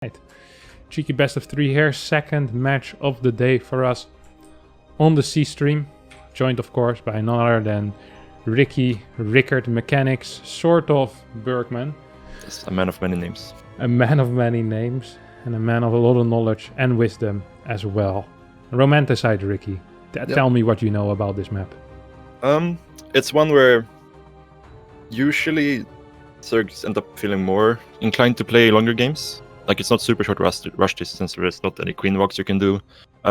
Right. Cheeky best of three here, second match of the day for us on the C stream, joined of course by none other than Rickard Mechanics, SortOf Bergman. Yes, a man of many names. A man of many names and a man of a lot of knowledge and wisdom as well. Romanticide Ricky, tell me what you know about this map. It's one where usually Zergs end up feeling more inclined to play longer games. Like, it's not super short rush distance, there's not any queen walks you can do.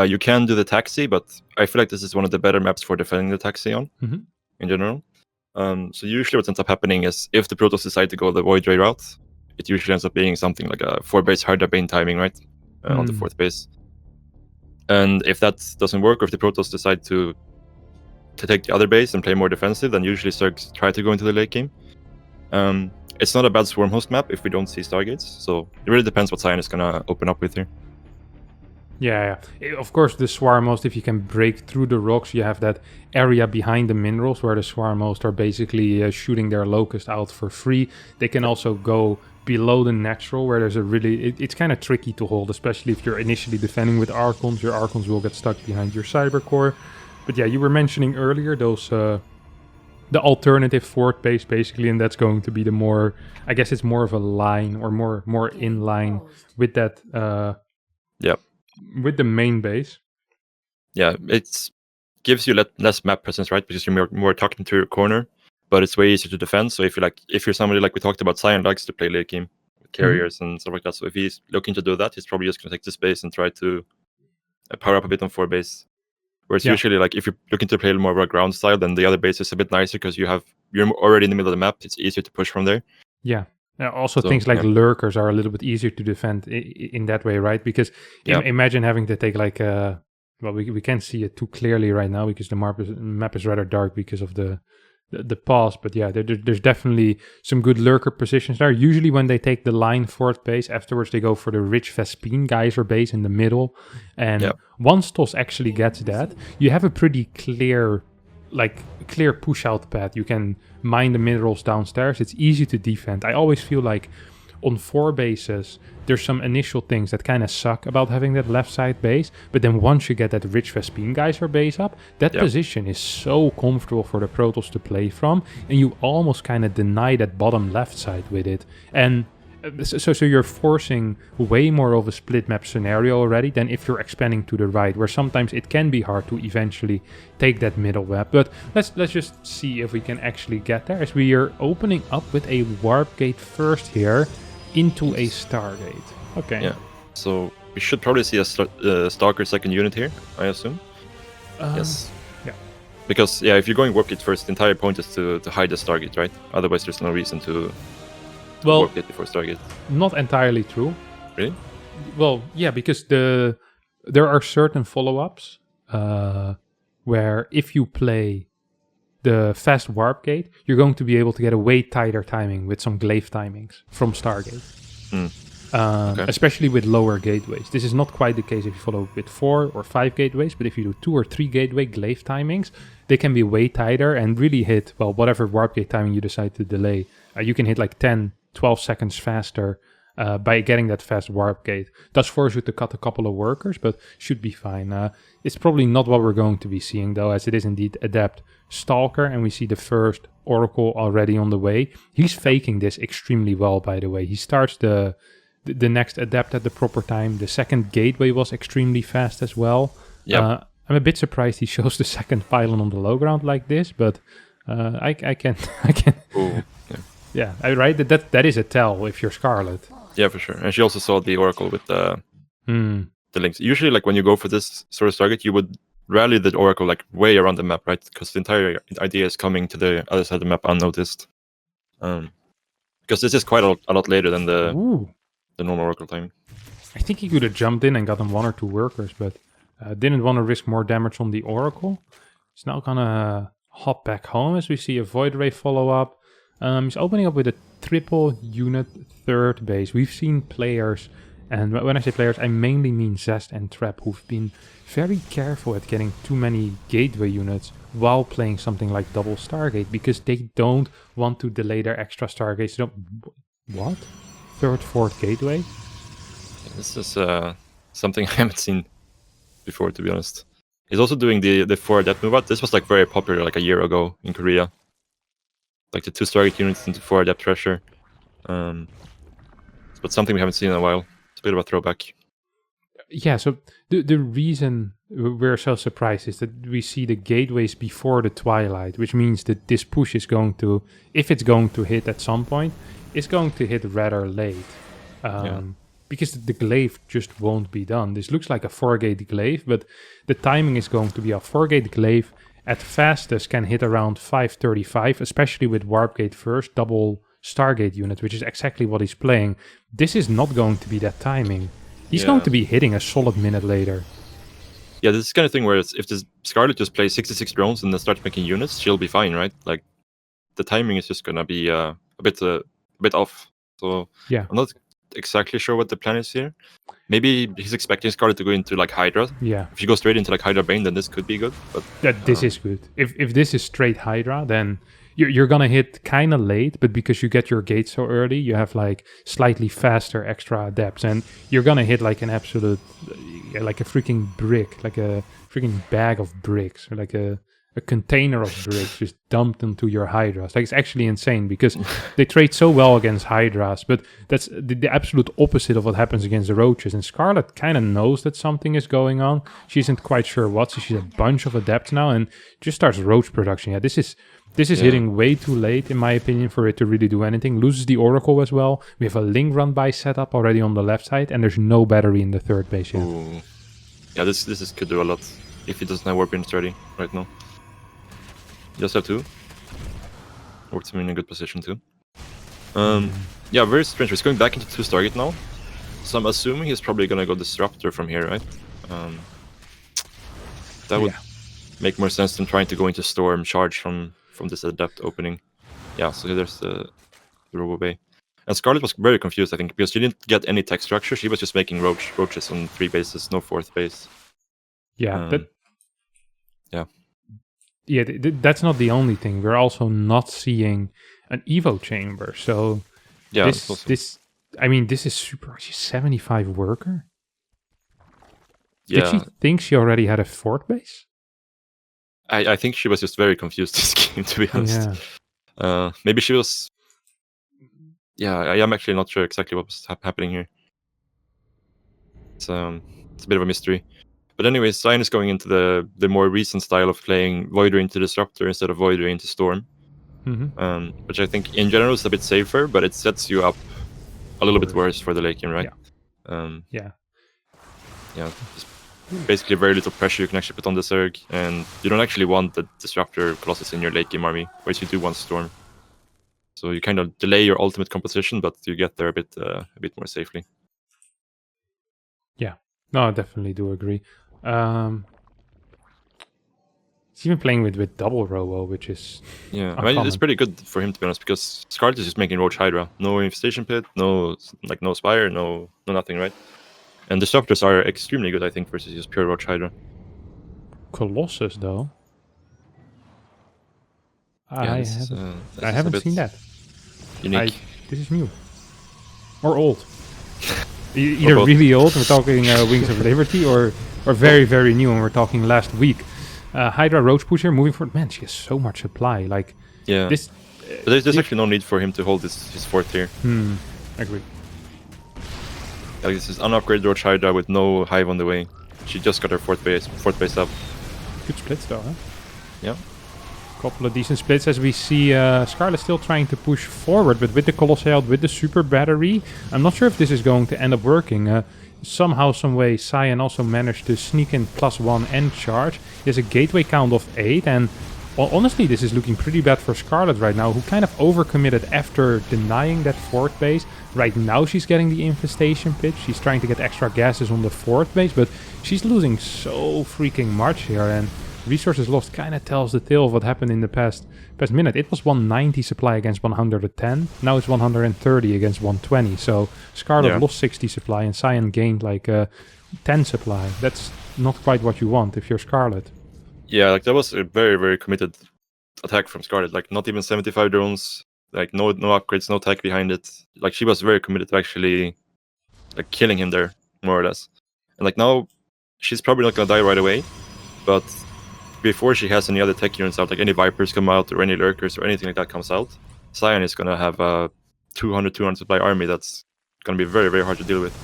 You can do the taxi, but I feel like this is one of the better maps for defending the taxi on, in general. So usually what ends up happening is, if the Protoss decide to go the Void Ray route, it usually ends up being something like a 4-base Hardbane timing, right? On the 4th base. And if that doesn't work, or if the Protoss decide to take the other base and play more defensive, then usually Zergs try to go into the late game. It's not a bad swarm host map if we don't see Stargates, so it really depends what Cyan is gonna open up with here. Yeah. Of course, the swarm host, if you can break through the rocks, you have that area behind the minerals where the swarm host are basically shooting their locust out for free. They can also go below the natural, where there's a really... It's kind of tricky to hold, especially if you're initially defending with Archons. Your Archons will get stuck behind your Cybercore. But yeah, you were mentioning earlier those... the alternative 4th base, basically, and that's going to be the more... I guess it's more of a line, or more in line with that... with the main base. Yeah, it gives you less map presence, right? Because you're more tucked into your corner, but it's way easier to defend. So if you're somebody like we talked about, Cyan likes to play late game with carriers and stuff like that. So if he's looking to do that, he's probably just going to take this base and try to power up a bit on 4 base. Whereas usually, like, if you're looking to play more of a ground style, then the other base is a bit nicer because you're already in the middle of the map. It's easier to push from there. Yeah. Also, things like lurkers are a little bit easier to defend in that way, right? Because imagine having to take like we can't see it too clearly right now because the map is rather dark because of the pause. But yeah, there's definitely some good lurker positions there. Usually when they take the line 4th base, afterwards they go for the rich Vespine geyser base in the middle. And once TOS actually gets that, you have a pretty clear push out path. You can mine the minerals downstairs. It's easy to defend. I always feel like on 4 bases there's some initial things that kind of suck about having that left side base, but then once you get that rich Vespine geyser base up, that position is so comfortable for the Protoss to play from, and you almost kind of deny that bottom left side with it. And so you're forcing way more of a split map scenario already than if you're expanding to the right, where sometimes it can be hard to eventually take that middle map. But let's just see if we can actually get there, as we are opening up with a warp gate first here into a Stargate. Okay. Yeah. So we should probably see a Stalker second unit here, I assume. Yes. Yeah. Because if you're going warp gate first, the entire point is to hide the Stargate, right? Otherwise, there's no reason to. Warp gate before Stargate. Not entirely true. Really? Well, yeah, because there are certain follow-ups where if you play the fast warp gate, you're going to be able to get a way tighter timing with some glaive timings from Stargate. Especially with lower gateways. This is not quite the case if you follow with 4 or 5 gateways, but if you do 2 or 3 gateway glaive timings, they can be way tighter and really hit, whatever warp gate timing you decide to delay. You can hit like 10-12 seconds faster by getting that fast warp gate. Does force you to cut a couple of workers, but should be fine. It's probably not what we're going to be seeing, though, as it is indeed Adept Stalker, and we see the first Oracle already on the way. He's faking this extremely well, by the way. He starts the next Adept at the proper time. The second gateway was extremely fast as well. I'm a bit surprised he shows the second pylon on the low ground like this, but I can. Ooh. Yeah, right. That is a tell if you're Scarlett. Yeah, for sure. And she also saw the Oracle with the links. Usually, like when you go for this sort of target, you would rally the Oracle like way around the map, right? Because the entire idea is coming to the other side of the map unnoticed. Because this is quite a lot later than the normal Oracle time. I think he could have jumped in and gotten 1 or 2 workers, but didn't want to risk more damage on the Oracle. He's now gonna hop back home as we see a Void Ray follow up. He's opening up with a triple unit 3rd base. We've seen players, and when I say players, I mainly mean Zest and Trap, who've been very careful at getting too many gateway units while playing something like double Stargate, because they don't want to delay their extra Stargates. What? 3rd, 4th gateway? This is something I haven't seen before, to be honest. He's also doing the 4 adept move out. This was like very popular like a year ago in Korea. Like the 2 target units into 4 adept pressure. But something we haven't seen in a while. It's a bit of a throwback. Yeah, so the reason we're so surprised is that we see the gateways before the twilight, which means that this push is going to, if it's going to hit at some point, it's going to hit rather late. Because the glaive just won't be done. This looks like a 4-gate glaive, but the timing is going to be a 4-gate glaive at fastest can hit around 535, especially with Warp Gate first, double Stargate unit, which is exactly what he's playing. This is not going to be that timing. He's going to be hitting a solid minute later. Yeah, this is kind of thing where if this Scarlett just plays 66 drones and then starts making units, she'll be fine, right? Like the timing is just gonna be a bit off. So yeah, I'm not exactly sure what the plan is here. Maybe he's expecting Scarlett to go into like Hydra. Yeah. If you go straight into like Hydra Bane, then this could be good. But this is good. If this is straight Hydra, then you're gonna hit kind of late, but because you get your gate so early, you have like slightly faster extra adepts, and you're gonna hit like an absolute, like a freaking brick, like a freaking bag of bricks, or like a container of bricks just dumped into your Hydras. Like, it's actually insane because they trade so well against Hydras, but that's the absolute opposite of what happens against the Roaches. And Scarlett kind of knows that something is going on. She isn't quite sure what, so she's a bunch of adepts now and just starts Roach production. Yeah, this is hitting way too late, in my opinion, for it to really do anything. Loses the Oracle as well. We have a Link run by setup already on the left side, and there's no battery in the third base yet. Ooh. Yeah, this could do a lot if he doesn't have Warp Units ready right now. Just have 2. Works him in a good position too. Yeah, very strange. He's going back into 2 Stargate now. So I'm assuming he's probably gonna go Disruptor from here, right? That would make more sense than trying to go into Storm charge from this Adept opening. Yeah, so there's the Robo Bay. And Scarlett was very confused, I think, because she didn't get any tech structure. She was just making roaches on 3 bases, no 4th base. Yeah, that's not the only thing. We're also not seeing an Evo chamber. So this is super. She's 75 worker. Yeah. Did she think she already had a 4th base? I think she was just very confused this game, to be honest. Yeah. Maybe she was. Yeah, I am actually not sure exactly what was happening here. It's a bit of a mystery. But anyway, Cyan is going into the more recent style of playing Voider into Disruptor instead of Voider into Storm. Which I think in general is a bit safer, but it sets you up a little bit worse for the late game, right? Yeah. Just basically very little pressure you can actually put on the Zerg, and you don't actually want the Disruptor Colossus in your late game army, whereas you do want Storm. So you kind of delay your ultimate composition, but you get there a bit more safely. Yeah, no, I definitely do agree. He's even playing with double Robo, which is I mean, it's pretty good for him, to be honest, because Scarlett is just making Roach Hydra, no Infestation Pit, no Spire, no nothing, right? And Disruptors are extremely good, I think, versus just pure Roach Hydra. Colossus, though. I haven't seen that. Unique. This is new or old. Either really old, we're talking Wings of Liberty, or very, very new, and we're talking last week. Hydra Roach Pusher moving forward. Man, she has so much supply. Like, this. But there's actually no need for him to hold his 4th tier. Agree. Like, this is unupgraded Roach Hydra with no hive on the way. She just got her 4th base up. Good splits though, huh? Yeah. Couple of decent splits as we see Scarlett still trying to push forward, but with the Colossal, with the super battery, I'm not sure if this is going to end up working. Somehow, some way, Cyan also managed to sneak in +1 and charge. He has a gateway count of 8, and well, honestly, this is looking pretty bad for Scarlett right now, who kind of overcommitted after denying that 4th base. Right now, she's getting the Infestation Pit. She's trying to get extra gases on the 4th base, but she's losing so freaking much here, and resources lost kind of tells the tale of what happened in the past minute. It was 190 supply against 110. Now it's 130 against 120. So Scarlett lost 60 supply and Cyan gained like 10 supply. That's not quite what you want if you're Scarlett. Yeah, like that was a very, very committed attack from Scarlett. Like not even 75 drones, like no upgrades, no tech behind it. Like she was very committed to actually like killing him there, more or less. And like now, she's probably not gonna die right away, but before she has any other tech units out, like any Vipers come out or any Lurkers or anything like that comes out, Cyan is gonna have a 200 supply army that's gonna be very, very hard to deal with.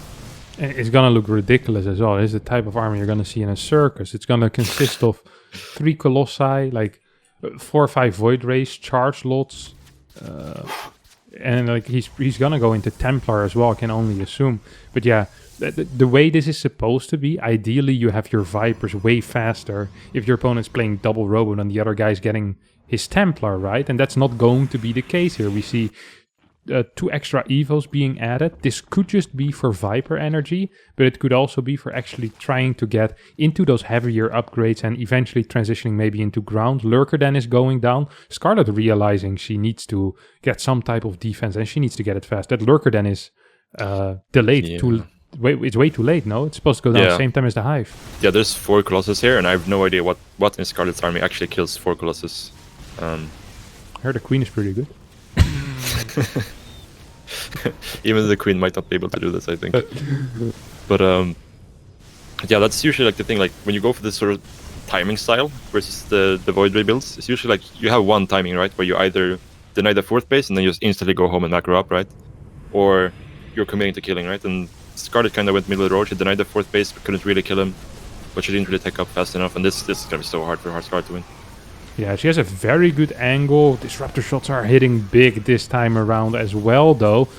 It's gonna look ridiculous as well. It's the type of army you're gonna see in a circus. It's gonna consist of 3 Colossi, like 4 or 5 Void Rays, charge lots, and like he's gonna go into Templar as well, I can only assume. But yeah, the way this is supposed to be, ideally you have your Vipers way faster if your opponent's playing double Robo and the other guy's getting his Templar, right? And that's not going to be the case here. We see 2 extra Evos being added. This could just be for Viper energy, but it could also be for actually trying to get into those heavier upgrades and eventually transitioning maybe into ground. Lurker then is going down. Scarlett realizing she needs to get some type of defense and she needs to get it fast. That Lurker then is delayed. It's way too late, no? It's supposed to go down the same time as the Hive. Yeah, there's 4 Colossus here, and I have no idea what in Scarlett's army actually kills 4 Colossus. I heard the Queen is pretty good. Even the Queen might not be able to do this, I think. But yeah, that's usually like the thing. Like when you go for this sort of timing style versus the Void Ray builds, it's usually like you have one timing, right? Where you either deny the 4th base and then you just instantly go home and macro up, right? Or you're committing to killing, right? And Scarlett kind of went middle of the road. She denied the 4th base, but couldn't really kill him. But she didn't really take up fast enough, and this is gonna be so hard for Scarlett to win. Yeah, she has a very good angle. Disruptor shots are hitting big this time around as well, though.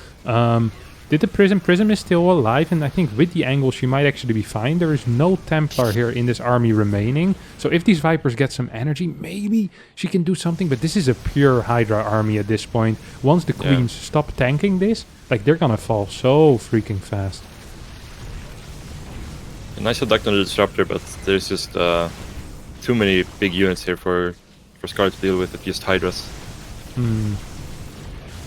Did the Prism is still alive, and I think with the angle she might actually be fine. There is no Templar here in this army remaining. So if these Vipers get some energy, maybe she can do something. But this is a pure Hydra army at this point. Once the Queens stop tanking this, like they're gonna fall so freaking fast. A nice attack on the Disruptor, but there's just too many big units here for Scarlett to deal with just Hydras.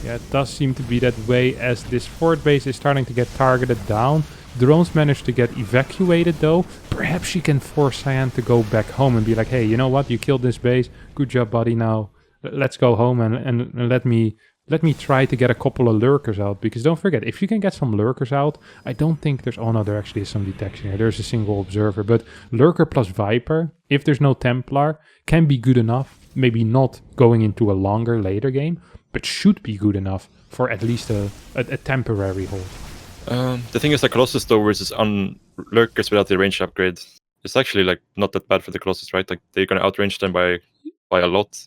Yeah, it does seem to be that way as this fort base is starting to get targeted down. Drones managed to get evacuated though. Perhaps she can force Cyan to go back home and be like, hey, you know what? You killed this base. Good job, buddy. Now let's go home and let me try to get a couple of Lurkers out. Because don't forget, if you can get some Lurkers out, I don't think there's... Oh no, there actually is some detection here. There's a single observer. But Lurker plus Viper, if there's no Templar, can be good enough. Maybe not going into a longer later game, but should be good enough for at least a temporary hold. The thing is that Colossus though versus Lurkers without the range upgrade, it's actually like not that bad for the Colossus, right? Like they're gonna outrange them by a lot.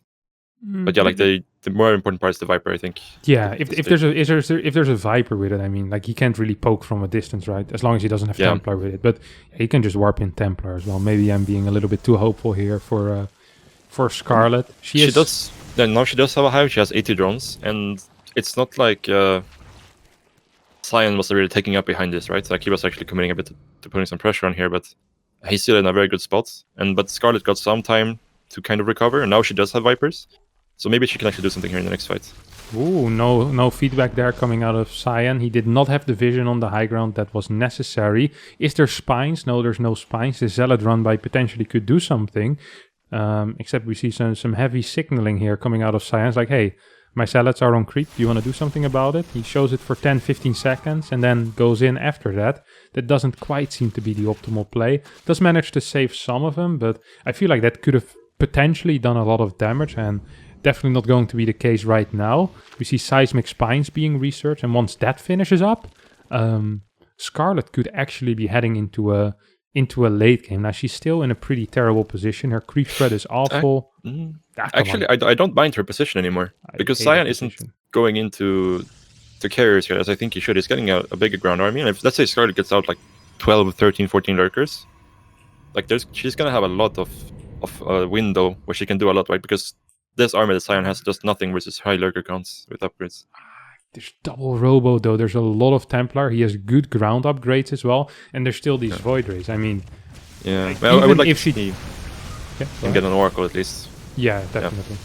But yeah, like the more important part is the Viper, I think. Yeah, if there's a Viper with it, I mean, like he can't really poke from a distance, right? As long as he doesn't have Templar with it, but he can just warp in Templar as well. Maybe I'm being a little bit too hopeful here for Scarlett. She does. Then now she does have a Hive. She has 80 drones, and it's not like Cyan was really taking up behind this, right? Like he was actually committing a bit to putting some pressure on here, but he's still in a very good spot. But Scarlett got some time to kind of recover, and now she does have Vipers. So maybe she can actually do something here in the next fight. Ooh, no feedback there coming out of Cyan. He did not have the vision on the high ground that was necessary. Is there spines? No, there's no spines. The Zealot run by potentially could do something. Except we see some heavy signaling here coming out of Cyan. It's like, hey, my Zealots are on creep. Do you want to do something about it? He shows it for 10-15 seconds and then goes in after that. That doesn't quite seem to be the optimal play. Does manage to save some of them, but I feel like that could have potentially done a lot of damage and definitely not going to be the case right now. We see seismic spines being researched, and once that finishes up, Scarlett could actually be heading into a late game. Now she's still in a pretty terrible position. Her creep spread is awful. I don't mind her position anymore because Cyan isn't going into the carriers here as I think he should. He's getting a bigger ground army, and if let's say Scarlett gets out like 12, 13, 14 Lurkers, like she's gonna have a lot of window where she can do a lot, right? Because this army that Cyan has does nothing versus high Lurker counts with upgrades. There's double Robo though. There's a lot of Templar. He has good ground upgrades as well, and there's still these Void Rays. I mean, yeah. Well, I would like if to see and get an Oracle at least. Yeah, definitely.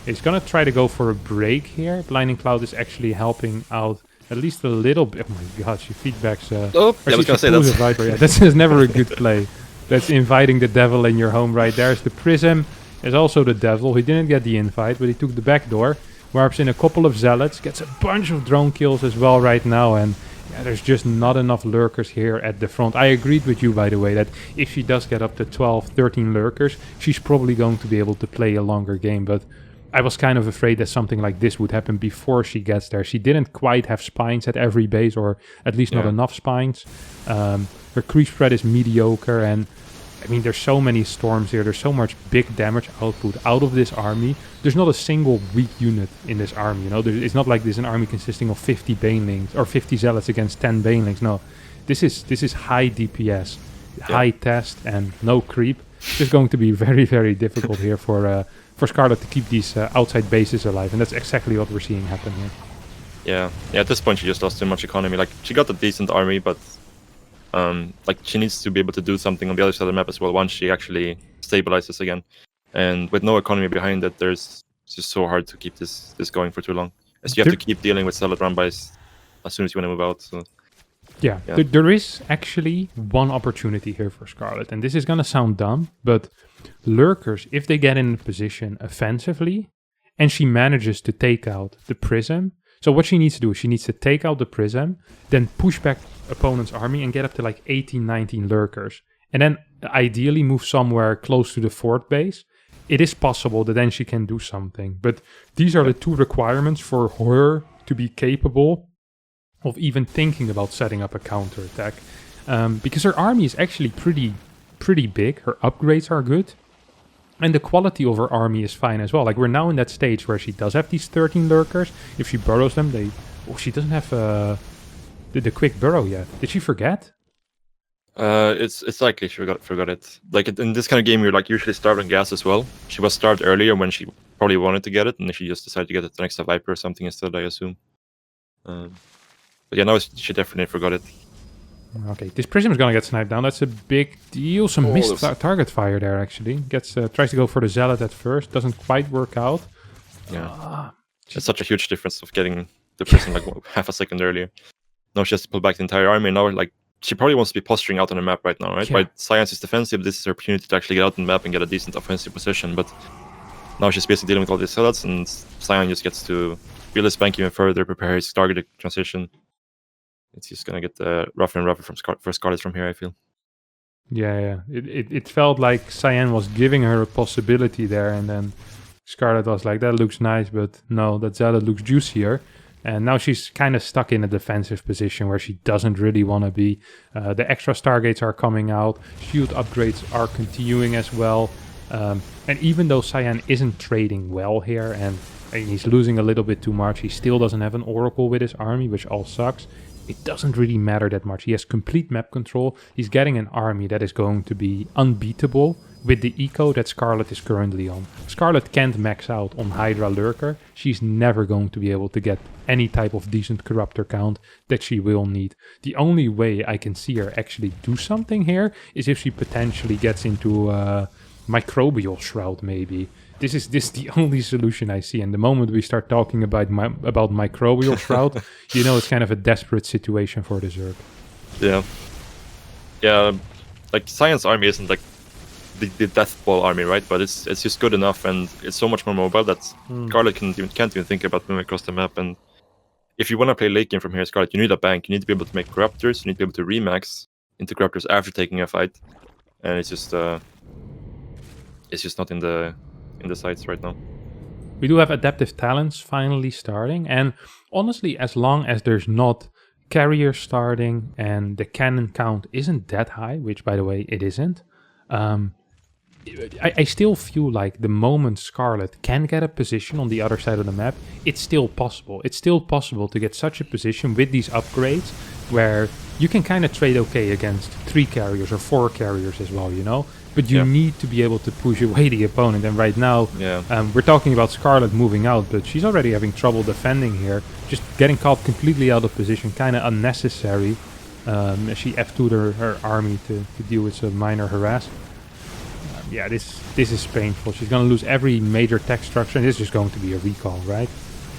He's gonna try to go for a break here. Blinding Cloud is actually helping out at least a little bit. Oh my god, she feedbacks. I was gonna say that's Viper. Yeah, this is never a good play. That's inviting the devil in your home right there. There's the Prism. There's also the devil. He didn't get the invite, but he took the back door. Warps in a couple of Zealots. Gets a bunch of drone kills as well right now. And Yeah, there's just not enough lurkers here at the front. I agreed with you, by the way, that if she does get up to 12, 13 lurkers, she's probably going to be able to play a longer game. But I was kind of afraid that something like this would happen before she gets there. She didn't quite have spines at every base, or at least not enough spines. Her creep spread is mediocre, and I mean, there's so many storms here. There's so much big damage output out of this army. There's not a single weak unit in this army, you know. It's not like this is an army consisting of 50 banelings or 50 zealots against 10 banelings. No, this is high DPS, high test, and no creep. It's going to be very, very difficult here for Scarlett to keep these outside bases alive, and that's exactly what we're seeing happen here. Yeah. At this point, she just lost too much economy. Like, she got a decent army, but like, she needs to be able to do something on the other side of the map as well once she actually stabilizes again. And with no economy behind it, it's just so hard to keep this going for too long. As you have to keep dealing with zealot run-bys as soon as you want to move out. So yeah. There is actually one opportunity here for Scarlett, and this is gonna sound dumb, but lurkers, if they get in a position offensively, and she manages to take out the prism. So what she needs to do is she needs to take out the prism, then push back opponent's army and get up to like 18, 19 lurkers. And then ideally move somewhere close to the fort base. It is possible that then she can do something. But these are the two requirements for her to be capable of even thinking about setting up a counterattack. Because her army is actually pretty big. Her upgrades are good. And the quality of her army is fine as well. Like, we're now in that stage where she does have these 13 lurkers. If she burrows them, she doesn't have the quick burrow yet. Did she forget? It's likely she forgot it. Like, in this kind of game, you're like usually starved on gas as well. She was starved earlier when she probably wanted to get it, and she just decided to get it the next Viper or something instead, I assume. But yeah, now she definitely forgot it. Okay, this prism is gonna get sniped down. That's a big deal. Some missed target fire there, actually. Tries to go for the zealot at first. Doesn't quite work out. Yeah. It's such a huge difference of getting the prism like half a second earlier. Now she has to pull back the entire army. Now, like, she probably wants to be posturing out on the map right now, right? Yeah. By Cyan's is defensive, this is her opportunity to actually get out on the map and get a decent offensive position. But now she's basically dealing with all these zealots, and Cyan just gets to reel his bank even further, prepare his targeted transition. It's just gonna get rougher and rougher for Scarlett from here, I feel. Yeah. It felt like Cyan was giving her a possibility there, and then Scarlett was like, that looks nice, but no, that zealot looks juicier. And now she's kind of stuck in a defensive position where she doesn't really want to be. The extra Stargates are coming out. Shield upgrades are continuing as well. And even though Cyan isn't trading well here, and he's losing a little bit too much, he still doesn't have an Oracle with his army, which all sucks. It doesn't really matter that much. He has complete map control. He's getting an army that is going to be unbeatable with the eco that Scarlett is currently on. Scarlett can't max out on Hydra Lurker. She's never going to be able to get any type of decent Corruptor count that she will need. The only way I can see her actually do something here is if she potentially gets into Microbial Shroud, maybe. This is the only solution I see. And the moment we start talking about Microbial Shroud, you know it's kind of a desperate situation for the Zerg. Yeah, like Cyan's army isn't like the Death Ball army, right? But it's just good enough, and it's so much more mobile that Scarlett can't even think about moving across the map. And if you want to play late game from here, Scarlett, you need a bank. You need to be able to make Corruptors. You need to be able to remax into Corruptors after taking a fight. And it's just not in the sights right now. We do have adaptive talents finally starting, and honestly, as long as there's not carrier starting and the cannon count isn't that high, which by the way it isn't, I still feel like the moment Scarlett can get a position on the other side of the map, it's still possible. It's still possible to get such a position with these upgrades where you can kind of trade okay against 3 carriers or 4 carriers as well, you know? But you need to be able to push away the opponent. And right now, we're talking about Scarlett moving out, but she's already having trouble defending here. Just getting caught completely out of position, kind of unnecessary. She F2'd her army to deal with some minor harass. This is painful. She's going to lose every major tech structure, and this is just going to be a recall, right?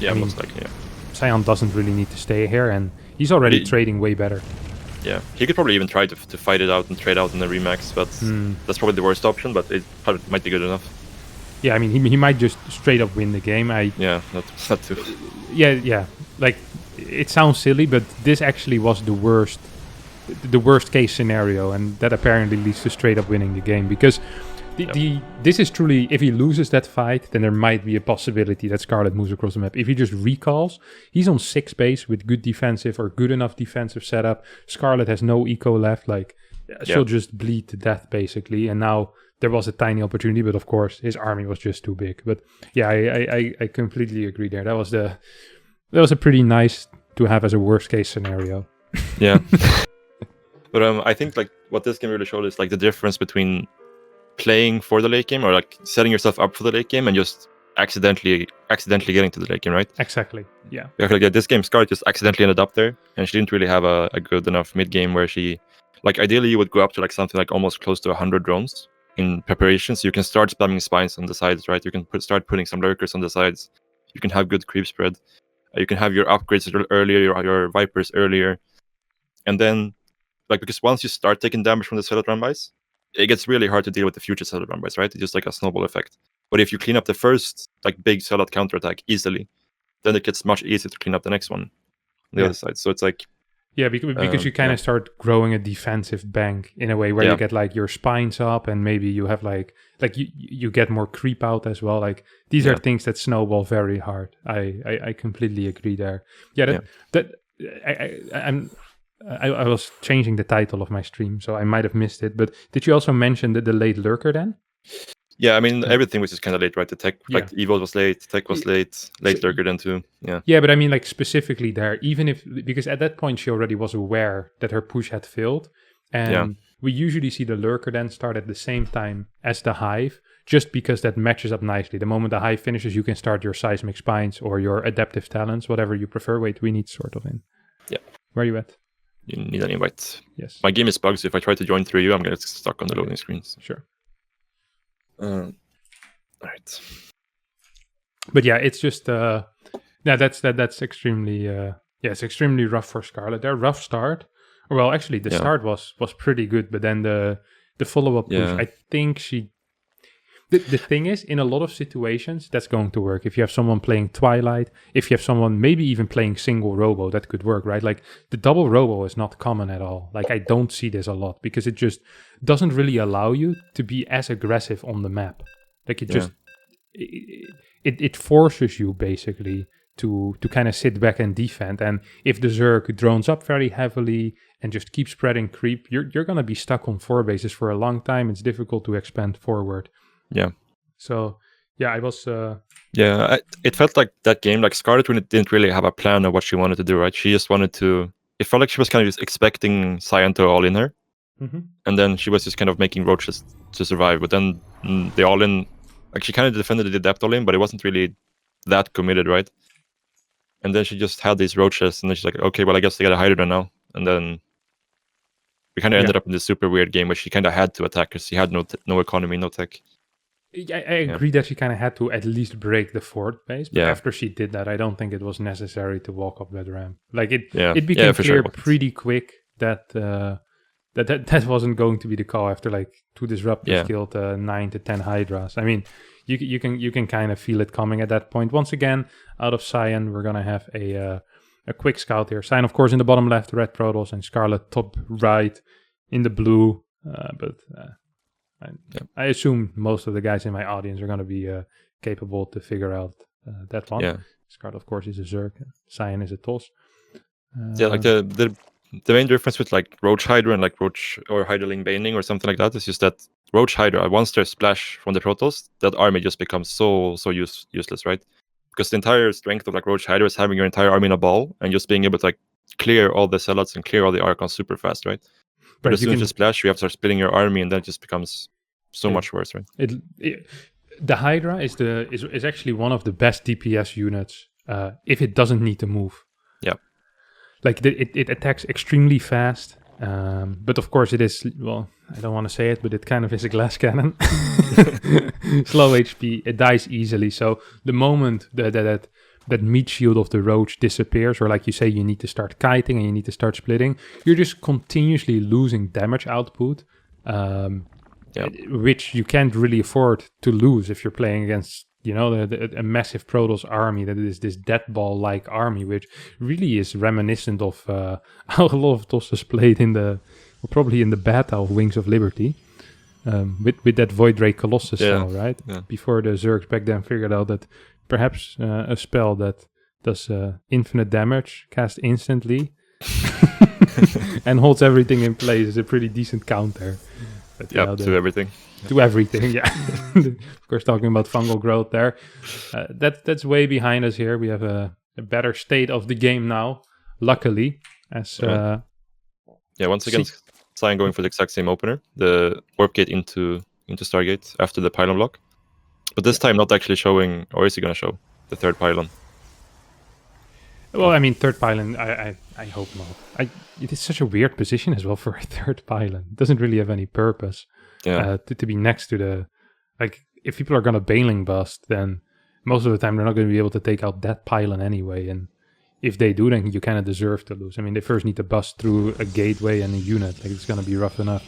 Yeah, most likely, Cyan doesn't really need to stay here, and he's already trading way better. Yeah, he could probably even try to fight it out and trade out in the remax, but that's probably the worst option, but it probably might be good enough. Yeah, I mean, he might just straight up win the game. Not too. Yeah. Like, it sounds silly, but this actually was the worst case scenario, and that apparently leads to straight up winning the game, because this is truly, if he loses that fight, then there might be a possibility that Scarlett moves across the map. If he just recalls, he's on 6 base with good defensive or good enough defensive setup. Scarlett has no eco left, like she'll just bleed to death basically, and now there was a tiny opportunity, but of course his army was just too big. But yeah, I completely agree there. That was a pretty nice to have as a worst case scenario. Yeah. But I think like what this game really showed is like the difference between playing for the late game or like setting yourself up for the late game and just accidentally getting to the late game, right? Exactly. Yeah. Like this game, Scarlett just accidentally ended up there, and she didn't really have a good enough mid game where she, like, ideally you would go up to like something like almost close to 100 drones in preparation, so you can start spamming spines on the sides, right? You can start putting some lurkers on the sides. You can have good creep spread. You can have your upgrades earlier, your Vipers earlier, and then like, because once you start taking damage from the Scarlett run-bys, it gets really hard to deal with the future Scarlett run-bys, right? It's just like a snowball effect. But if you clean up the first like big Scarlett counterattack easily, then it gets much easier to clean up the next one on the other side. So it's like, yeah, because you kind of start growing a defensive bank in a way where you get like your spines up, and maybe you have like you get more creep out as well. Like these are things that snowball very hard. I completely agree there. I was changing the title of my stream, so I might have missed it. But did you also mention the late lurker then? Yeah, I mean, everything was just kind of late, right? The tech, like Evo was late, tech was late lurker then too. Yeah. Yeah, but I mean, like specifically there, because at that point she already was aware that her push had failed, and we usually see the lurker then start at the same time as the hive, just because that matches up nicely. The moment the hive finishes, you can start your seismic spines or your adaptive talents, whatever you prefer. Wait, we need SortOf in. Yeah. Where are you at? You need an invite. Yes. My game is bugged, so if I try to join through you, I'm going to get stuck on the loading screens. Sure. All right. But yeah, it's just that's extremely it's extremely rough for Scarlett. Their rough start. Well, actually, the start was pretty good, but then the follow-up push, I think she... The thing is, in a lot of situations, that's going to work. If you have someone playing Twilight, if you have someone maybe even playing single Robo, that could work, right? Like, the double Robo is not common at all. Like, I don't see this a lot, because it just doesn't really allow you to be as aggressive on the map. Like, it just... It forces you, basically, to kind of sit back and defend. And if the Zerg drones up very heavily and just keep spreading creep, you're going to be stuck on 4 bases for a long time. It's difficult to expand forward. Yeah. So, yeah, I was... it felt like that game, like Scarlett didn't really have a plan of what she wanted to do, right? She just wanted to... It felt like she was kind of just expecting Cyan to all in her. Mm-hmm. And then she was just kind of making roaches to survive. But then the all in... Like, she kind of defended the depth all in, but it wasn't really that committed, right? And then she just had these roaches, and then she's like, okay, well, I guess they gotta hide her now. And then we kind of ended up in this super weird game where she kind of had to attack because she had no economy, no tech. I agree that she kind of had to at least break the fourth base, but after she did that, I don't think it was necessary to walk up that ramp. Like it became clear pretty quick that that wasn't going to be the call after like 2 disruptors killed 9 to 10 hydras. I mean, you can kind of feel it coming at that point. Once again, out of Cyan, we're gonna have a quick scout here. Cyan, of course, in the bottom left, red Protoss, and Scarlett top right in the blue, I assume most of the guys in my audience are going to be capable to figure out that one. Yeah. Scarlett, of course, is a Zerg. Cyan is a Toss. Like the main difference with like Roach Hydra and like Roach or Hydraling Baning or something like that is just that Roach Hydra, once there's splash from the Protoss, that army just becomes so useless, right? Because the entire strength of like Roach Hydra is having your entire army in a ball and just being able to like clear all the Zealots and clear all the Archons super fast, right? But as soon as you splash, you have to start splitting your army, and then it just becomes so much worse, right? The Hydra is actually one of the best DPS units if it doesn't need to move. Yeah, like it attacks extremely fast, but of course it is. Well, I don't want to say it, but it kind of is a glass cannon. Slow HP, it dies easily. So the moment that meat shield of the roach disappears, or like you say, you need to start kiting and you need to start splitting, you're just continuously losing damage output, which you can't really afford to lose if you're playing against you know, a massive Protoss army that is this death ball-like army, which really is reminiscent of how a lot of Tosses played probably in the beta of Wings of Liberty, with that Void Ray Colossus spell, right? Yeah. Before the Zergs back then figured out that perhaps a spell that does infinite damage, cast instantly, and holds everything in place is a pretty decent counter. But, to everything. To everything, yeah. Of course, talking about fungal growth there. That's way behind us here. We have a better state of the game now, luckily. As once again, Cyan going for the exact same opener, the warp gate into Stargate after the pylon block. But this time not actually showing, or is he going to show the third pylon? Well, I mean, third pylon, I hope not. It is such a weird position as well for a third pylon. It doesn't really have any purpose. To be next to the, like, if people are gonna bailing bust, then most of the time they're not gonna be able to take out that pylon anyway, and if they do, then you kind of deserve to lose. I mean, they first need to bust through a gateway and a unit, like it's gonna be rough enough.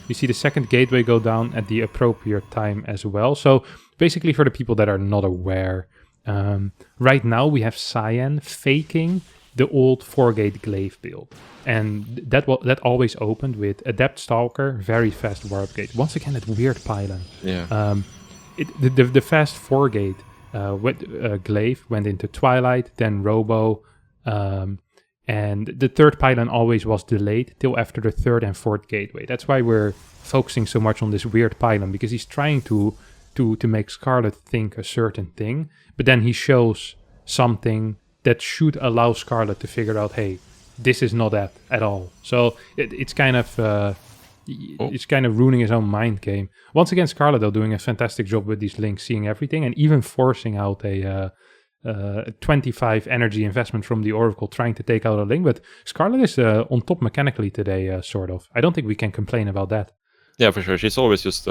You see the second gateway go down at the appropriate time as well. So basically, for the people that are not aware, right now we have Cyan faking the old 4-gate glaive build. And that always opened with Adept Stalker, very fast warp gate. Once again, that weird pylon. Yeah. The fast 4-gate glaive went into Twilight, then Robo, and the third pylon always was delayed till after the third and fourth gateway. That's why we're focusing so much on this weird pylon, because he's trying to make Scarlett think a certain thing, but then he shows something that should allow Scarlett to figure out, hey, this is not that at all. So it's kind of ruining his own mind game. Once again, Scarlett though doing a fantastic job with these links, seeing everything, and even forcing out a 25 energy investment from the Oracle, trying to take out a link. But Scarlett is on top mechanically today, sort of. I don't think we can complain about that. Yeah, for sure. She's always just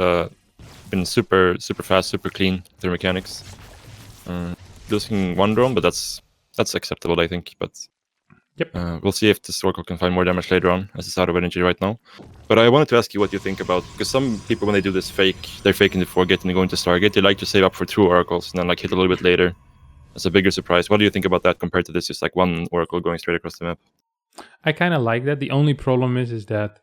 been super fast, super clean with her mechanics. Losing one drone, but that's acceptable, I think. But yep. We'll see if this Oracle can find more damage later on, as it's out of energy right now. But I wanted to ask you what you think about, because some people, when they do this they're faking the 4-gate and they go into Stargate, they like to save up for 2 Oracles and then like hit a little bit later as a bigger surprise. What do you think about that compared to this just like one Oracle going straight across the map? I kind of like that. The only problem is that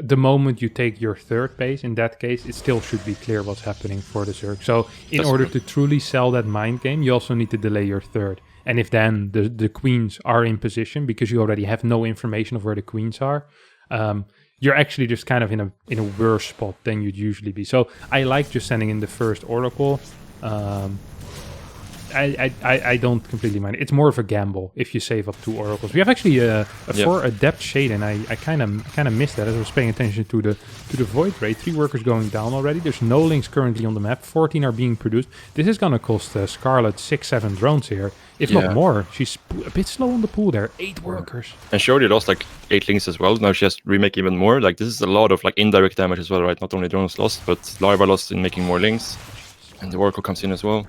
the moment you take your third base, in that case, it still should be clear what's happening for the Zerg. So in order to truly sell that mind game, you also need to delay your third. And if then the queens are in position, because you already have no information of where the queens are, you're actually just kind of in a worse spot than you'd usually be. So I like just sending in the first Oracle. I don't completely mind. It's more of a gamble if you save up 2 Oracles. We have actually a 4 Adept Shade, and I kind of missed that as I was paying attention to the Void Ray. 3 workers going down already. There's no links currently on the map. 14 are being produced. This is gonna cost Scarlett 6-7 drones here, if not more. She's a bit slow on the pool there. 8 workers. And she already lost like 8 links as well. Now she has to remake even more. Like this is a lot of like indirect damage as well, right? Not only drones lost, but Larva lost in making more links, and the Oracle comes in as well.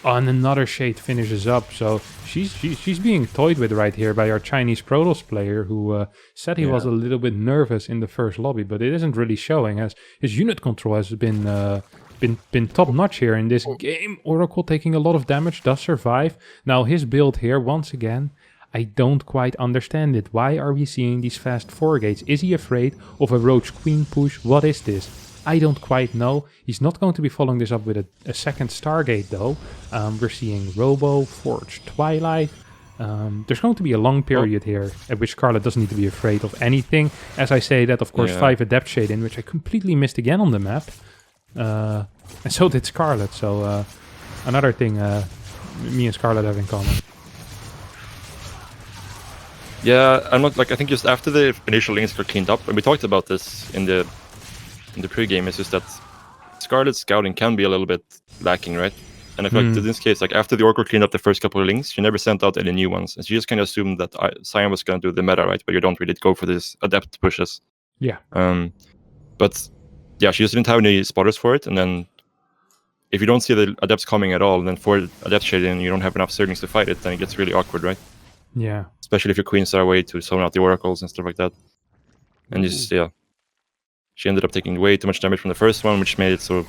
Oh, and another Shade finishes up. So she's being toyed with right here by our Chinese Protoss player, who said he was a little bit nervous in the first lobby, but it isn't really showing, as his unit control has been top notch here in this game. Oracle taking a lot of damage, does survive. Now his build here, once again, I don't quite understand it. Why are we seeing these fast 4-gates? Is he afraid of a Roach Queen push? What is this? I don't quite know. He's not going to be following this up with a second Stargate though. We're seeing Robo, Forge, Twilight. There's going to be a long period here at which Scarlett doesn't need to be afraid of anything. As I say that, of course, 5 Adept Shade in, which I completely missed again on the map. And so did Scarlett. So another thing me and Scarlett have in common. Yeah, I'm not like, I think just after the initial links got cleaned up, and we talked about this in the pre-game, is just that Scarlett's scouting can be a little bit lacking, right? And I feel like in this case, like after the Oracle cleaned up the first couple of links, she never sent out any new ones, and she just kind of assumed that Cyan was going to do the meta, right? But you don't really go for these adept pushes. Yeah. But yeah, she just didn't have any spotters for it, and then if you don't see the adepts coming at all, and then for adept shading, you don't have enough Zerglings to fight it, then it gets really awkward, right? Yeah. Especially if your queens are away to summon out the oracles and stuff like that. And just she ended up taking way too much damage from the first one, which made it so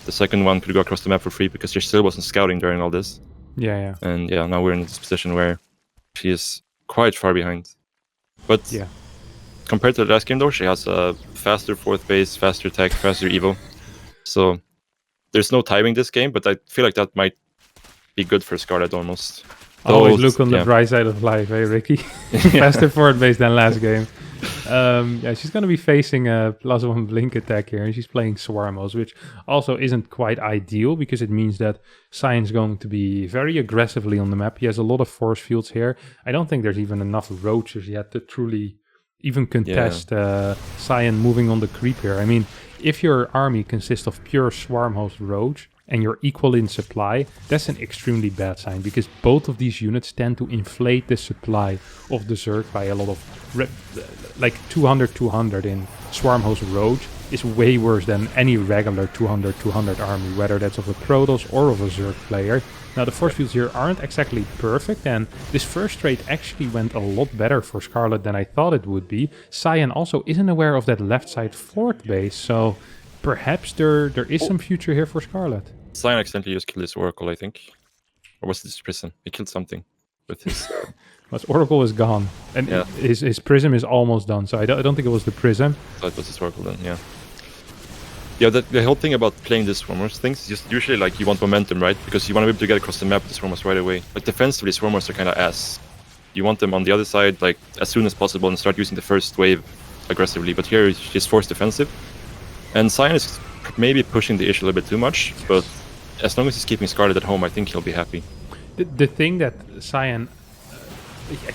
The second one could go across the map for free because she still wasn't scouting during all this. Yeah. And yeah, now we're in this position where she is quite far behind. But yeah, compared to the last game though, she has a faster fourth base, faster tech, faster evo. So there's no timing this game, but I feel like that might be good for Scarlett almost. Always look on the bright side of life, eh, Ricky? Faster forward base than last game. Yeah, she's going to be facing a +1 blink attack here, and she's playing SortOf, which also isn't quite ideal because it means that Cyan's going to be very aggressively on the map. He has a lot of force fields here. I don't think there's even enough roaches yet to truly even contest Cyan moving on the creep here. I mean, if your army consists of pure SortOf roach, and you're equal in supply, that's an extremely bad sign because both of these units tend to inflate the supply of the Zerg by a lot of... like 200-200 in SortOf Roach is way worse than any regular 200-200 army, whether that's of a Protoss or of a Zerg player. Now the force fields here aren't exactly perfect, and this first trade actually went a lot better for Scarlett than I thought it would be. Cyan also isn't aware of that left side fort base, so perhaps there is some future here for Scarlett. Cyan accidentally just killed his Oracle, I think. Or was this Prism? He killed something with his... His Oracle is gone. And his Prism is almost done, so I don't think it was the Prism. So it was his Oracle then, yeah. Yeah, the whole thing about playing this Swarmers things is just usually like you want momentum, right? Because you want to be able to get across the map with the Swarmers right away. Like defensively, Swarmers are kind of ass. You want them on the other side like as soon as possible and start using the first wave aggressively. But here she's forced defensive. And Cyan is maybe pushing the issue a little bit too much, but as long as he's keeping Scarlett at home, I think he'll be happy. The thing that Cyan...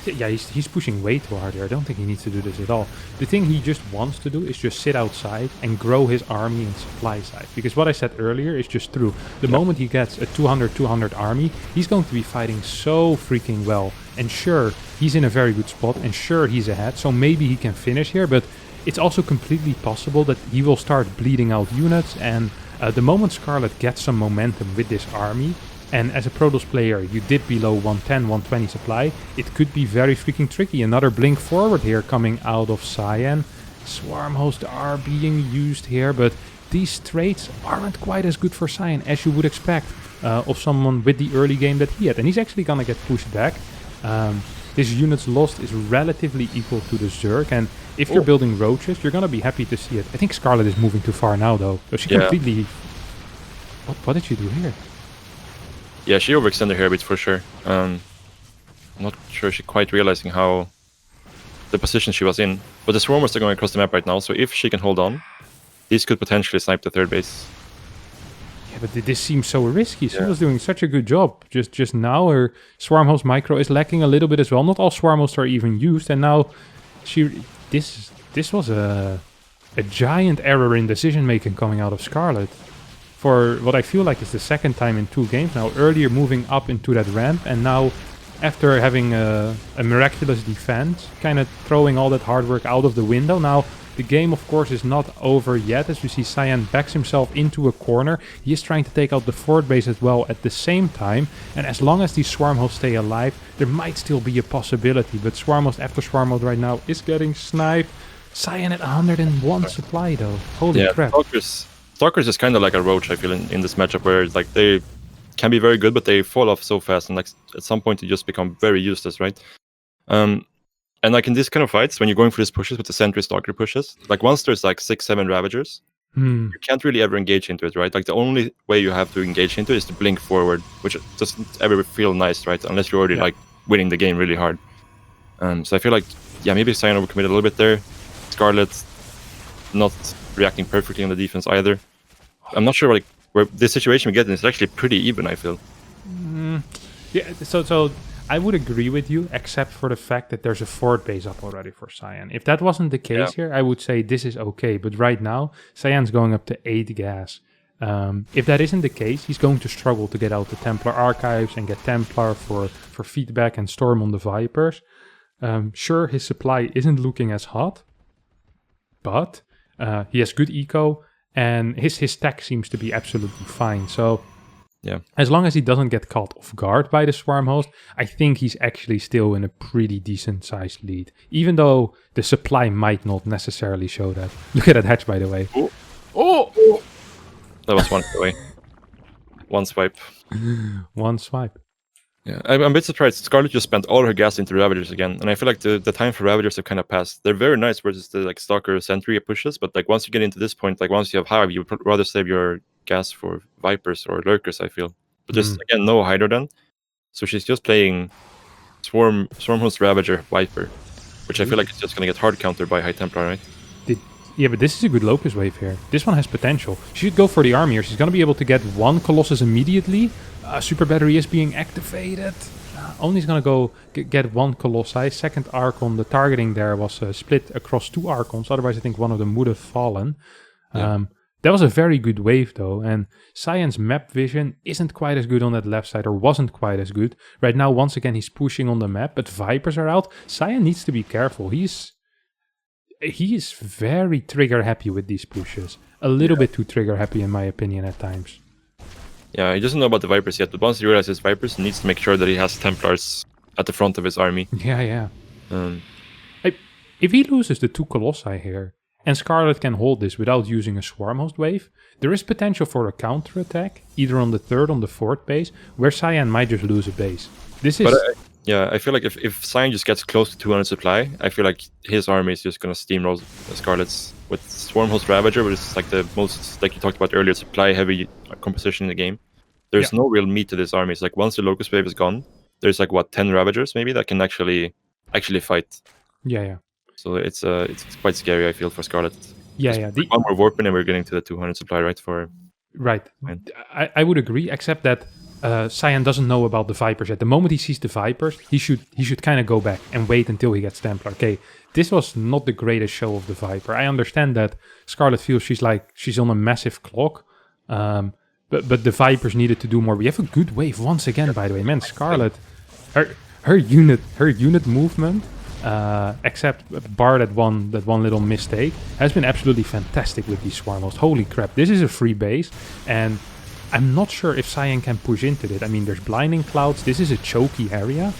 yeah, he's pushing way too hard here. I don't think he needs to do this at all. The thing he just wants to do is just sit outside and grow his army and supply side. Because what I said earlier is just true. The moment he gets a 200-200 army, he's going to be fighting so freaking well. And sure, he's in a very good spot, and sure, he's ahead, so maybe he can finish here, but it's also completely possible that he will start bleeding out units, and the moment Scarlett gets some momentum with this army, and as a Protoss player you dip below 110, 120 supply, it could be very freaking tricky. Another blink forward here coming out of Cyan. Swarm hosts are being used here, but these trades aren't quite as good for Cyan as you would expect of someone with the early game that he had. And he's actually gonna get pushed back. His units lost is relatively equal to the Zerg, and if you're building roaches, you're gonna be happy to see it. I think Scarlett is moving too far now, though. So she completely... What did she do here? Yeah, she overextended here a bit for sure. I'm not sure she's quite realizing how the position she was in. But the Swarmers are going across the map right now, so if she can hold on, these could potentially snipe the third base. Yeah, but this seems so risky. She was doing such a good job. Just now her Swarm host micro is lacking a little bit as well. Not all Swarm hosts are even used, and now this was a giant error in decision making coming out of Scarlett. For what I feel like is the second time in 2 games now. Earlier moving up into that ramp, and now after having a miraculous defense, kind of throwing all that hard work out of the window. Now the game of course is not over yet, as we see Cyan backs himself into a corner. He is trying to take out the fort base as well at the same time, and as long as these Swarm hosts stay alive, there might still be a possibility, but Swarm host after Swarm host right now is getting sniped. Cyan at 101 supply though. Holy crap. Stalkers is kind of like a roach, I feel, in this matchup, where like they can be very good, but they fall off so fast, and like at some point they just become very useless, right? And like in these kind of fights, when you're going for these pushes with the sentry Stalker pushes, like once there's like 6-7 Ravagers, you can't really ever engage into it, right? Like the only way you have to engage into it is to blink forward, which doesn't ever feel nice, right? Unless you're already like winning the game really hard. So I feel like, yeah, maybe Cyan overcommitted a little bit there. Scarlett not reacting perfectly on the defense either. I'm not sure like where the situation we get in is actually pretty even, I feel. Yeah, so I would agree with you, except for the fact that there's a fort base up already for Cyan. If that wasn't the case here, I would say this is okay. But right now, Cyan's going up to 8 gas. If that isn't the case, he's going to struggle to get out the Templar archives and get Templar for feedback and storm on the Vipers. Sure, his supply isn't looking as hot, but he has good eco, and his tech seems to be absolutely fine. So as long as he doesn't get caught off guard by the Swarm host, I think he's actually still in a pretty decent sized lead, even though the supply might not necessarily show that. Look at that hatch, by the way. That was one away. One swipe. One swipe. Yeah, I'm a bit surprised. Scarlett just spent all her gas into Ravagers again, and I feel like the time for Ravagers have kind of passed. They're very nice versus the like Stalker Sentry pushes, but like once you get into this point, like once you have Hive, you would rather save your gas for Vipers or Lurkers, I feel. But there's again no Hydrodon, so she's just playing Swarmhost Ravager Viper, which I feel like is just gonna get hard countered by High Templar, right? Yeah, but this is a good Locust wave here. This one has potential. She should go for the army here. She's going to be able to get one Colossus immediately. Super Battery is being activated. Only's going to go get one Colossi. Second Archon, the targeting there was split across 2 Archons. Otherwise, I think one of them would have fallen. Yeah. That was a very good wave, though. And Cyan's map vision isn't quite as good on that left side, or wasn't quite as good. Right now, once again, he's pushing on the map, but Vipers are out. Cyan needs to be careful. He is very trigger happy with these pushes. A little bit too trigger happy in my opinion at times. Yeah, he doesn't know about the Vipers yet, but once he realizes Vipers, he needs to make sure that he has Templars at the front of his army. Yeah. If he loses the 2 Colossi here, and Scarlett can hold this without using a Swarmhost wave, there is potential for a counter-attack, either on the 3rd or the 4th base, where Cyan might just lose a base. This is... Yeah, I feel like if Cyan just gets close to 200 supply, I feel like his army is just gonna steamroll Scarlett's with Swarmhost Ravager, which is like the most, like you talked about earlier, supply-heavy composition in the game. There's no real meat to this army. It's like once the Locust Wave is gone, there's like what 10 Ravagers maybe that can actually fight. Yeah. So it's quite scary, I feel, for Scarlett. Yeah. One more Warpin and we're getting to the 200 supply, right? Right. I would agree, except that Cyan doesn't know about the Vipers yet. The moment he sees the Vipers, he should kind of go back and wait until he gets Templar. Okay, this was not the greatest show of the Viper. I understand that Scarlett feels she's on a massive clock, but the Vipers needed to do more. We have a good wave once again, by the way. Man, Scarlett, her unit movement, except bar that one little mistake, has been absolutely fantastic with these Swarmhosts. Holy crap, this is a free base, and I'm not sure if Cyan can push into it. I mean, there's blinding clouds. This is a choky area.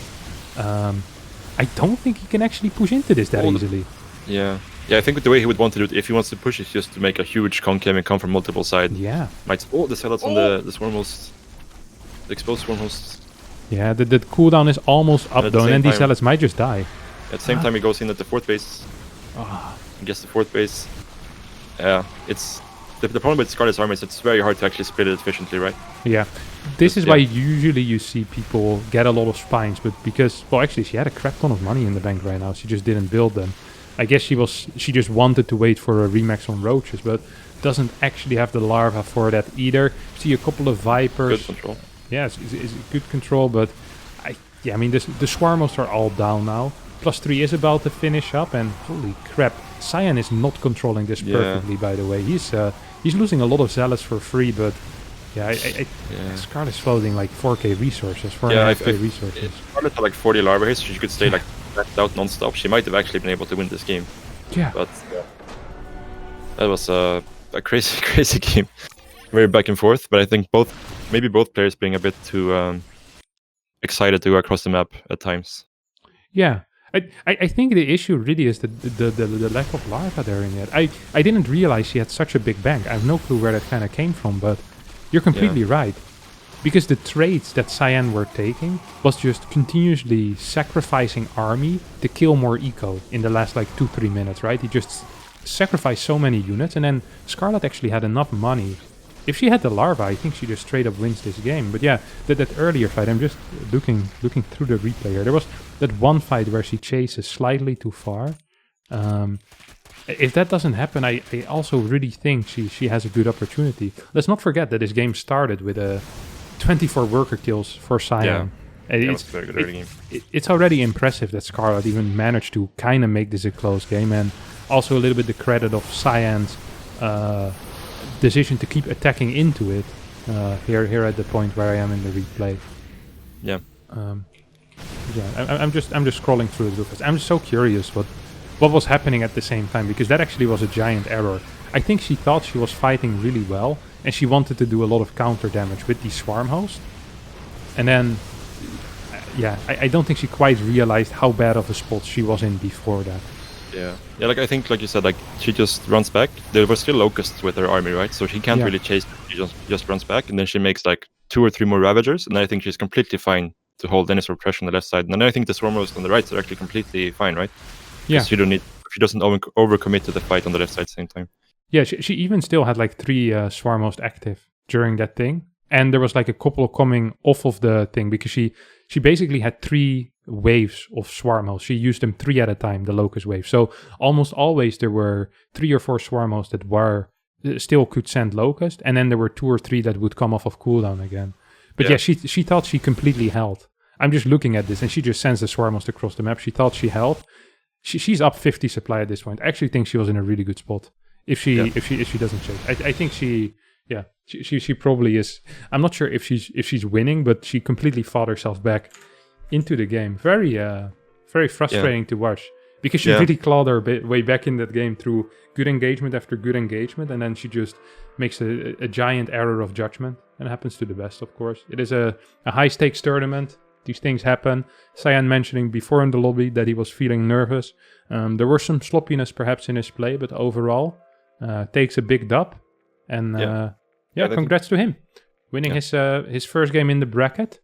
I don't think he can actually push into this that easily. Yeah, I think the way he would want to do it, if he wants to push, is just to make a huge concave and come from multiple sides. Yeah. The Zealots on the Swarmhost, the exposed Swarmhosts. Yeah, the cooldown is almost up though, and these Zealots might just die. At the same time, he goes in at the 4th base. He gets the 4th base. Yeah, it's... The problem with Scarlett's army is it's very hard to actually split it efficiently, right? Yeah. This is why usually you see people get a lot of spines, but because... Well, actually, she had a crap ton of money in the bank right now. She just didn't build them. I guess she just wanted to wait for a remax on Roaches, but doesn't actually have the larva for that either. See a couple of Vipers. Good control. Yeah, it's good control, but... I mean, the Swarmos are all down now. +3 is about to finish up, and holy crap, Cyan is not controlling this perfectly, by the way. He's losing a lot of Zealots for free, but Scarlett's floating like 4k resources, 4.5k resources. Scarlett had like 40 larva here, so she could stay like backed out non-stop. She might have actually been able to win this game. Yeah. But that was a crazy game. Very back and forth, but I think maybe both players being a bit too excited to go across the map at times. Yeah. I think the issue really is the lack of larva there in it. I didn't realize she had such a big bank. I have no clue where that kind of came from, but you're completely right. Because the trades that Cyan were taking was just continuously sacrificing army to kill more eco in the last like 2-3 minutes, right? He just sacrificed so many units, and then Scarlett actually had enough money. If she had the larva, I think she just straight up wins this game. But yeah, that earlier fight, I'm just looking through the replay here. There was that one fight where she chases slightly too far. If that doesn't happen, I also really think she has a good opportunity. Let's not forget that this game started with 24 worker kills for Cyan. Yeah, it's a very good early game. It's already impressive that Scarlett even managed to kind of make this a close game, and also a little bit the credit of Cyan's decision to keep attacking into it here at the point where I am in the replay. Yeah. I'm just scrolling through it because I'm so curious what was happening at the same time, because that actually was a giant error. I think she thought she was fighting really well and she wanted to do a lot of counter damage with the swarm host, and then I don't think she quite realized how bad of a spot she was in before that. Yeah, like I think, like you said, like she just runs back. There were still locusts with her army, right? So she can't really chase them. She just runs back, and then she makes like 2 or 3 more Ravagers, and I think she's completely fine to hold any sort of pressure on the left side. And then I think the Swarmers on the right are actually completely fine, right? Yeah. She doesn't overcommit to the fight on the left side at the same time. Yeah, she even still had like 3 Swarmos active during that thing. And there was like a couple coming off of the thing because she basically had 3 waves of Swarmos. She used them 3 at a time, the Locust wave. So almost always there were 3 or 4 Swarmos that were still could send Locust. And then there were 2 or 3 that would come off of cooldown again. But yeah, she thought she completely held. I'm just looking at this and she just sends the Swarmos across the map. She thought she held. She's up 50 supply at this point. I actually think she was in a really good spot. If she doesn't chase, I think she probably is. I'm not sure if she's winning, but she completely fought herself back into the game. Very frustrating to watch because she really clawed her way back in that game through good engagement after good engagement, and then she just makes a giant error of judgment, and it happens to the best, of course. It is a high stakes tournament. These things happen. Cyan mentioning before in the lobby that he was feeling nervous. There was some sloppiness perhaps in his play, but overall takes a big dub. And congrats to him. Winning his first game in the bracket.